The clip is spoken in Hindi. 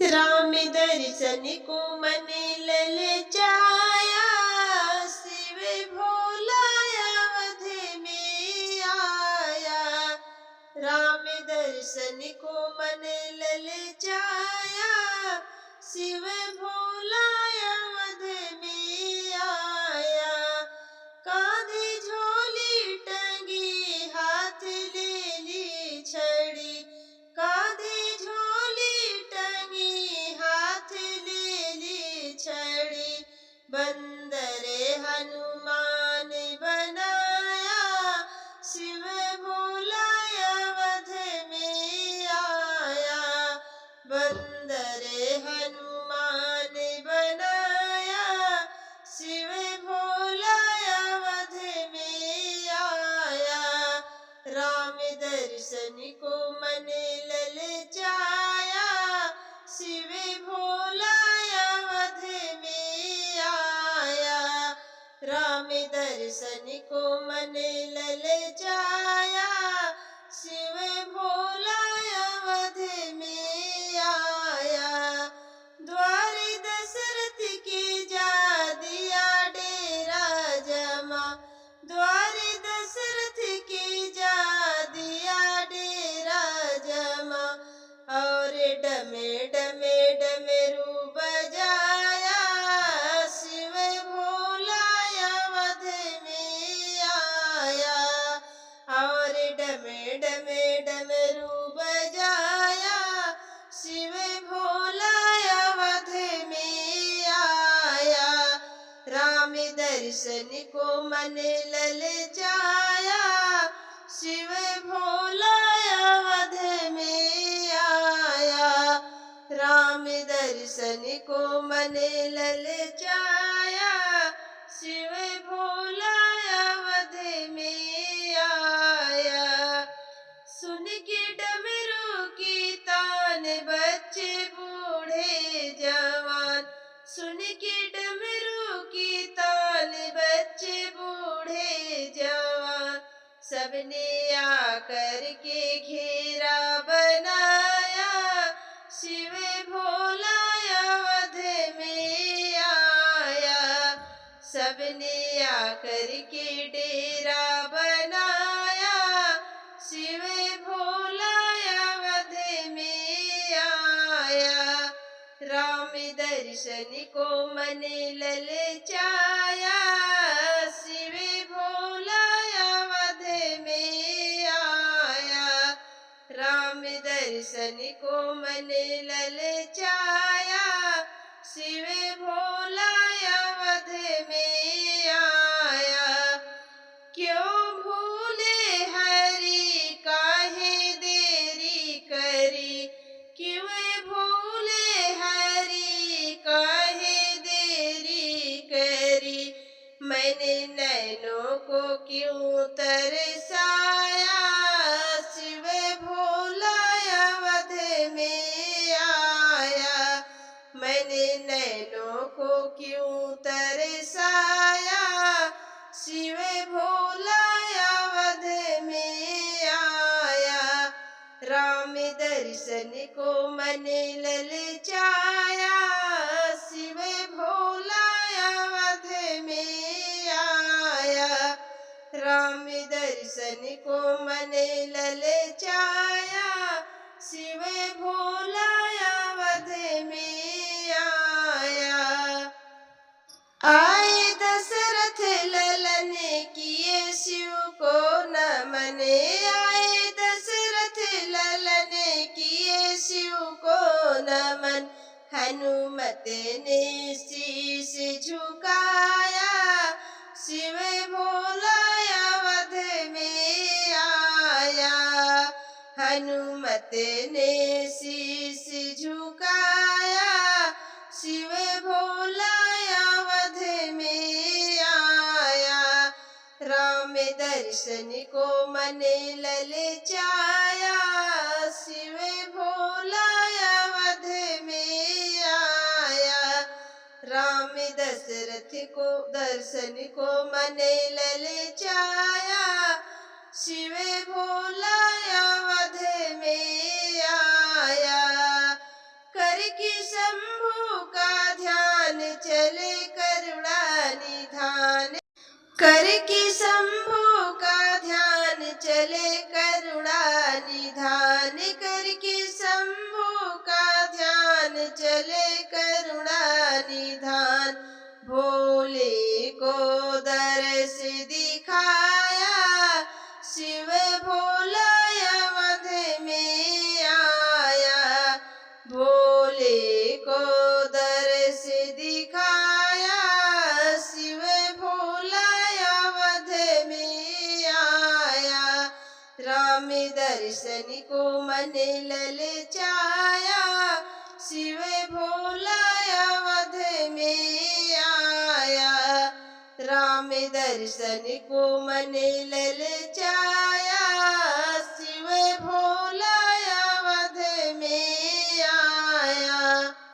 राम दर्शन को मन ललचाया, शिव भोला अवध में आया। राम दर्शन को मन ललचाया, शिव भोला अवध में आया। कांधे झोली टंगी, हाथ ले ली छड़ी, कांधे झोली टंगी, हाथ ले ली छड़ी। बंदर हनुमान बनाया, शिव भोला अवध में आया। बंदर हनुमान बनाया, शिव भोला अवध में आया। राम दर्शन को मन ललचाया, शिव भोला अवध में आया। राम दर्शन को मन ललचाया, शिव भोला अवध में आया। द्वार दशरथ के जा दिया डेरा जमा, द्वार दशरथ के जा दिया डेरा जमा। और डमे डमे डमरू बजाया, शिव भोला अवध में आया। और डमे डमे डमरू बजाया, शिव भोला अवध में आया। राम दर्शन को मन ललचाया, शिव भोला अवध में आया। राम दर्शन को मन ललचाया, शिव भोला अवध में आया। सुन के डमरू की तान, बच्चे बूढ़े जवान, सुन के डमरू की तान, बच्चे बूढ़े जवान। सबने आकर के घेरा बनाया, शिव भोला अवध में आया। सबने आकर के डेरा बनाया, शिव भोला अवध में आया। राम दर्शन को मन ललचाया, शिव भोला अवध में आया। राम दर्शन को मन ललचाया, शिव भोला अवध में आया। क्यों भूले हरि, काहे देरी करी, क्यों भूले हरि, काहे देरी करी। मैंने नैनों को क्यों तरसाया, शिव भोला अवध में आया। मैंने नैनों को क्यों तरसाया, शिव भोला अवध में आया। राम दर्शन को मन ललचाया, शिव भोला अवध में आया। राम दर्शन को मन ललचाया, शिव भोला अवध में आया। आए दशरथ ललन, किए शिव को नमन, आए दशरथ ललन, किए शिव को नमन। हनुमत ने शीश झुकाया, शिव भोला अवध में आया। हनुमत ने शीश झुकाया, शिव भोला अवध में आया। राम दर्शन को मन ललचाया, शिव भोला अवध में आया। राम दशरथ को दर्शन को मन ललचाया, शिव भोला अवध में आया। कर करके शंभु का ध्यान चले करुणा निधान, करके शंभु का ध्यान चले करुणा निधान, करके शंभु का ध्यान चले करुणा निधान। भोले को दरस दिखाया शिव भोला अवध में आया, भोले को दरस दिखाया शिव भोला अवध में आया। राम दर्शन को मन ललचाया शिव भोला अवध में आया, राम दर्शन को मन ललचाया